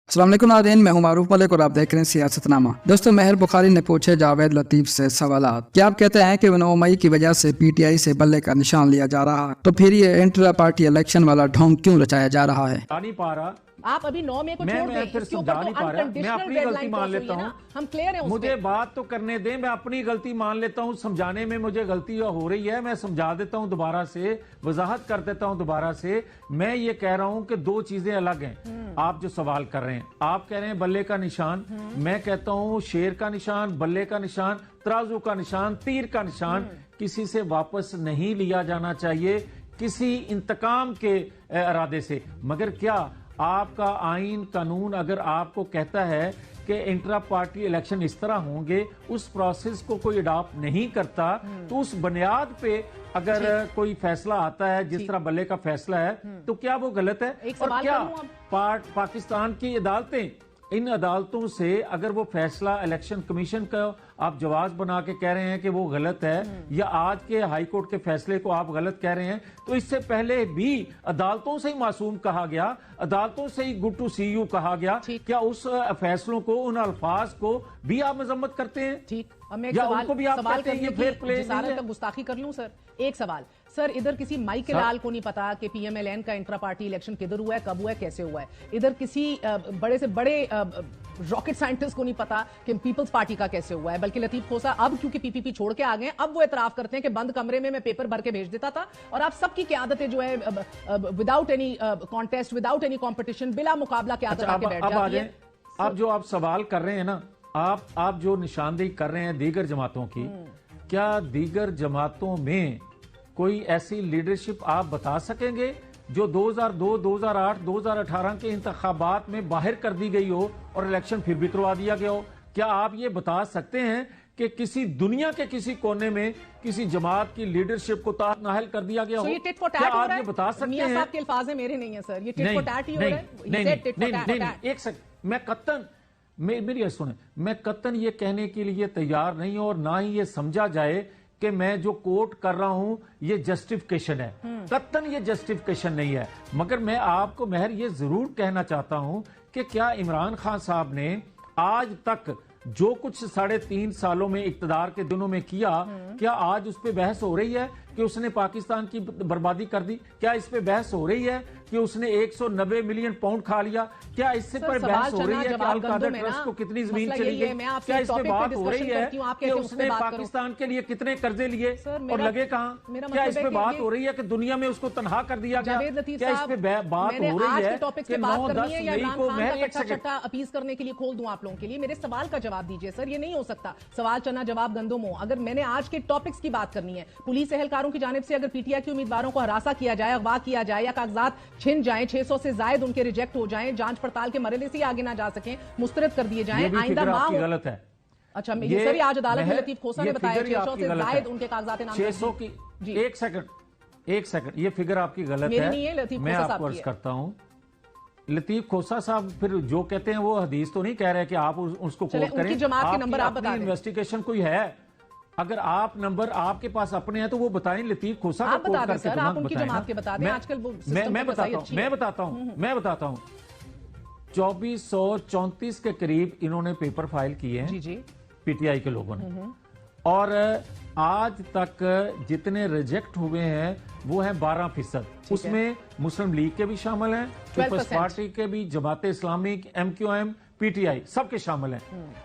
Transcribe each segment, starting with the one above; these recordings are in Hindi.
अस्सलाम वालेकुम नाज़रीन, मैं हूं मारूफ मलिक और आप देख रहे हैं सियासतनामा। दोस्तों, मेहर बुखारी ने पूछे जावेद लतीफ़ से सवालात। क्या आप कहते हैं कि 9 मई की वजह से पीटीआई से बल्ले का निशान लिया जा रहा है, तो फिर ये इंट्रा पार्टी इलेक्शन वाला ढोंग क्यों रचाया जा रहा है? नहीं पा रहा। आप अभी 9 मई को छोड़ दें, इसके ऊपर तो मैं अपनी गलती मान लेता हूँ। हम क्लियर हैं, मुझे बात तो करने दें, मैं अपनी गलती मान लेता हूँ। समझाने में मुझे गलती हो रही है, मैं समझा देता हूँ दोबारा से, वजाहत कर देता हूँ दोबारा से। मैं ये कह रहा हूँ कि दो चीजें अलग हैं। आप जो सवाल कर रहे हैं, आप कह रहे हैं बल्ले का निशान, मैं कहता हूँ शेर का निशान, बल्ले का निशान, तराजू का निशान, तीर का निशान किसी से वापस नहीं लिया जाना चाहिए, किसी इंतकाम के इरादे से। मगर क्या आपका आइन कानून अगर आपको कहता है कि इंट्रा पार्टी इलेक्शन इस तरह होंगे, उस प्रोसेस को कोई अडॉप्ट नहीं करता, तो उस बुनियाद पे अगर कोई फैसला आता है जिस तरह बल्ले का फैसला है, तो क्या वो गलत है? और क्या पाकिस्तान की अदालतें, इन अदालतों से अगर वो फैसला इलेक्शन कमीशन का आप जवाब बना के कह रहे हैं कि वो गलत है, या आज के हाई कोर्ट के फैसले को आप गलत कह रहे हैं, तो इससे पहले भी अदालतों से ही मासूम कहा गया, अदालतों से ही गुड टू सी यू कहा गया। क्या उस फैसलों को, उन अल्फाज को भी आप मजम्मत करते हैं? ठीक, अब मैं एक सवाल भी आप सवाल करते हैं फेयर प्ले तक गुस्ताखी कर लूं सर। एक सवाल सर, इधर किसी माई के लाल को नहीं पता कि पीएमएलएन का इंट्रा पार्टी इलेक्शन किधर हुआ है, कब हुआ है, कैसे हुआ है। इधर किसी बड़े से बड़े रॉकेट साइंटिस्ट को नहीं पता कि पीपल्स पार्टी का कैसे हुआ है, बल्कि लतीफ खोसा अब क्योंकि पीपीपी छोड़ के आ गए, अब वो एतराफ करते हैं कि बंद कमरे में मैं पेपर भर के भेज देता था और आप सबकी क़यादतें जो है without any contest, without any competition, बिला मुकाबला क़यादत आके बैठ जाती है। अब जो आप सवाल कर रहे हैं ना, आप जो निशानदेही कर रहे हैं दीगर जमातों की, क्या दीगर जमातों में कोई ऐसी लीडरशिप आप बता सकेंगे जो 2002, 2008, 2018 के इंतखाबात में बाहर कर दी गई हो और इलेक्शन फिर भी करवा दिया गया हो? क्या आप ये बता सकते हैं कि किसी दुनिया के किसी कोने में किसी जमात की लीडरशिप को ताहत नाहल कर दिया गया हो? ये टिट फॉर टैट क्या हो आप रहा है? ये बता सकते हैं? साहब के अल्फाज मेरे नहीं है सर, ये टिट फॉर टैट ही हो रहा है। नहीं, एक सेकंड, मैं कत्तन मेरी ये सुने, मैं कत्तन ये कहने के लिए तैयार नहीं हूं, और ना ही ये समझा जाए कि मैं जो कोट कर रहा हूं ये जस्टिफिकेशन है। कत्तन ये जस्टिफिकेशन नहीं है। मगर मैं आपको महर ये जरूर कहना चाहता हूं कि क्या इमरान खान साहब ने आज तक जो कुछ 3.5 सालों में इक्तदार के दिनों में किया, क्या आज उस पर बहस हो रही है कि उसने पाकिस्तान की बर्बादी कर दी? क्या इस पे बहस हो रही है कि उसने 190 मिलियन पाउंड खा लिया? क्या इससे पर बहस हो रही है कि अल कायदा ट्रस्ट को कितनी जमीन चली गई? क्या इस पे बात हो रही है कि उसने पाकिस्तान के लिए कितने कर्जे लिए और लगे कहाँ? क्या इस पे बात हो रही है कि दुनिया में उसको तनहा कर दिया गया? क्या इस पे बात हो रही है कि 9-10 मई को मैं एक सेकंड अपीज करने के लिए खोल दूं आप लोगों के लिए? मेरे सवाल का जवाब दीजिए सर, ये नहीं हो सकता सवाल चना जवाब गंदुम हो। अगर मैंने आज के टॉपिक्स की बात करनी है, पुलिस एहलकारों की जानिब से अगर पीटीआई के उम्मीदवारों को हरासा किया जाए, अगवा किया जाए, या कागजात छिन जाएं, 600 से ज्यादा उनके रिजेक्ट हो जाएं, जांच पड़ताल के मरहले से आगे ना जा सकें, मुस्तरद कर दिए जाएं, आइंदा माह गलत है। अच्छा, ये सर आज अदालत में लतीफ खोसा ने बताया 600 से ज्यादा उनके कागजात नाम 600 की। एक सेकंड, ये फिगर आपकी गलत है। मैं आपको अर्ज करता हूं, लतीफ खोसा साहब फिर जो कहते हैं वो हदीस तो नहीं कह रहे कि आप उसको कोट करें। जमात के नंबर आप बता दें। इन्वेस्टिगेशन कोई है, अगर आप नंबर आपके पास अपने हैं तो वो बताएं। लतीफ खोसा आप बता दें सर, आप उनकी जमात के बता दें। आजकल मैं बताता हूं 2434 के करीब इन्होंने पेपर फाइल किए हैं पीटीआई के लोगों ने, और आज तक जितने रिजेक्ट हुए हैं वो हैं 12%। उसमें मुस्लिम लीग के भी शामिल हैं, पीपल्स पार्टी के भी, जमात इस्लामी, एमक्यूएम, पीटीआई, सबके शामिल हैं।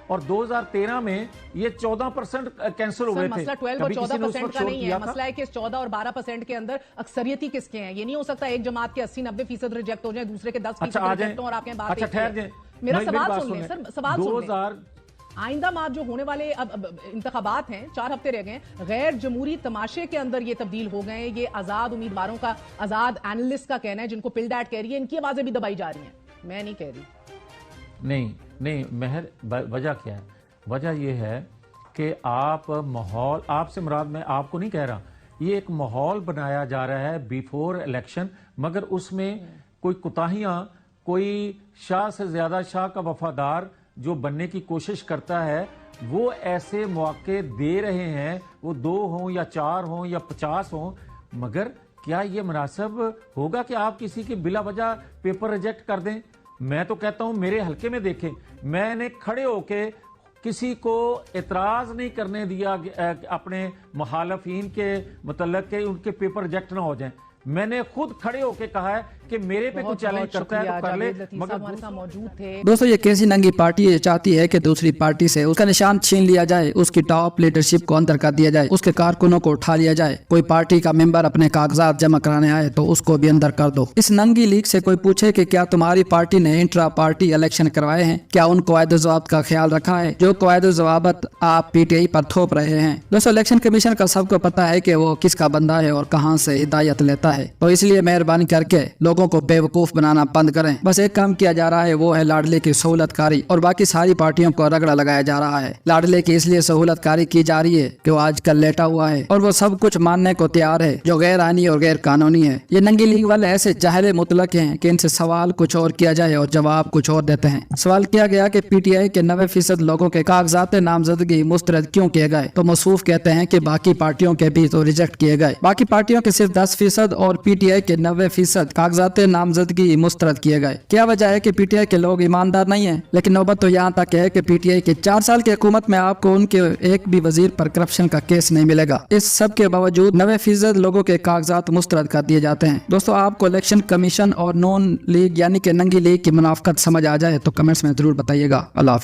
और 2013 में ये 14% कैंसिल हुए थे। मसला 12 और 14% का नहीं है, मसला है कि 14 और 12% के अंदर अक्सरियती किसके हैं। ये नहीं हो सकता एक जमात के 80-90% रिजेक्ट हो जाए, दूसरे के 10% रिजेक्ट हो और आपके बात। अच्छा ठहर जाए, मेरा सवाल सुन लें सर, सवाल सुन लें। आइंदा माह जो होने वाले अब इंतखाबात हैं, 4 हफ्ते रह गए, गैर जमहूरी तमाशे के अंदर ये तब्दील हो गए। ये आजाद उम्मीदवारों का, आजाद एनालिस्ट का कहना है, जिनको पिलडैट कह रही है, इनकी आवाजें भी दबाई जा रही हैं, मैं नहीं कह रही। नहीं महर, वजह क्या है? वजह यह है कि आप माहौल, आपसे मुराद मैं आपको नहीं कह रहा, ये एक माहौल बनाया जा रहा है बिफोर इलेक्शन, मगर उसमें कोई कोताहियां, कोई शाह से ज्यादा शाह का वफादार जो बनने की कोशिश करता है, वो ऐसे मौके दे रहे हैं, वो 2 हों या 4 हों या 50 हों। मगर क्या ये मुनासिब होगा कि आप किसी की बिला वजह पेपर रिजेक्ट कर दें? मैं तो कहता हूं मेरे हलके में देखें, मैंने खड़े होके किसी को एतराज नहीं करने दिया अपने मुखालफीन के मतलब के उनके पेपर रिजेक्ट ना हो जाएं। मैंने खुद खड़े होके कहा है कि मेरे पे कुछ चैलेंज करता है तो कर ले, मगर हमारे साथ मौजूद थे। दोस्तों ये कैसी नंगी पार्टी ये चाहती है कि दूसरी पार्टी से उसका निशान छीन लिया जाए, उसकी टॉप लीडरशिप को अंदर कर दिया जाए, उसके कारकुनों को उठा लिया जाए। कोई पार्टी का मेंबर अपने कागजात जमा कराने आए तो उसको भी अंदर कर दो। इस नंगी लीग से कोई पूछे कि क्या तुम्हारी पार्टी ने इंट्रा पार्टी इलेक्शन करवाए हैं, क्या उन कवायद जवाब का ख्याल रखा है जो कवायद जवाबत आप पीटीआई पर थोप रहे हैं। दोस्तों इलेक्शन कमीशन का सबको पता है कि वो किसका बंदा है और कहाँ से हिदायत लेता है, तो इसलिए मेहरबानी करके लोगों को बेवकूफ बनाना बंद करें। बस एक काम किया जा रहा है, वो है लाडले की सहूलतकारी, और बाकी सारी पार्टियों को रगड़ा लगाया जा रहा है। लाडले की इसलिए सहूलतकारी की जा रही है कि वो आजकल लेटा हुआ है और वो सब कुछ मानने को तैयार है जो गैर आईनी और गैर कानूनी है। ये नंगी लीग वाले ऐसे जाहिल मुतलक हैं कि इनसे सवाल कुछ और किया जाए और जवाब कुछ और देते हैं। सवाल किया गया कि पीटीआई के 90% लोगों के कागजात नामजदगी मुस्तरद क्यों किए गए, तो मसूफ कहते हैं कि बाकी पार्टियों के भी तो रिजेक्ट किए गए। बाकी पार्टियों के सिर्फ 10% और पीटीआई के 90% कागजात नामजदगी मुस्तरद किए गए। क्या वजह है कि पीटीआई के लोग ईमानदार नहीं है? लेकिन नौबत तो यहाँ तक है कि पीटीआई के 4 साल की हुकूमत में आपको उनके एक भी वजीर पर करप्शन का केस नहीं मिलेगा। इस सब के बावजूद 90% लोगों के कागजात मुस्तरद कर दिए जाते हैं। दोस्तों आपको इलेक्शन कमीशन और नॉन लीग यानी कि नंगी लीग की मुनाफकत समझ आ जाए तो कमेंट्स में जरूर बताइएगा। अल्लाह हाफ़िज़।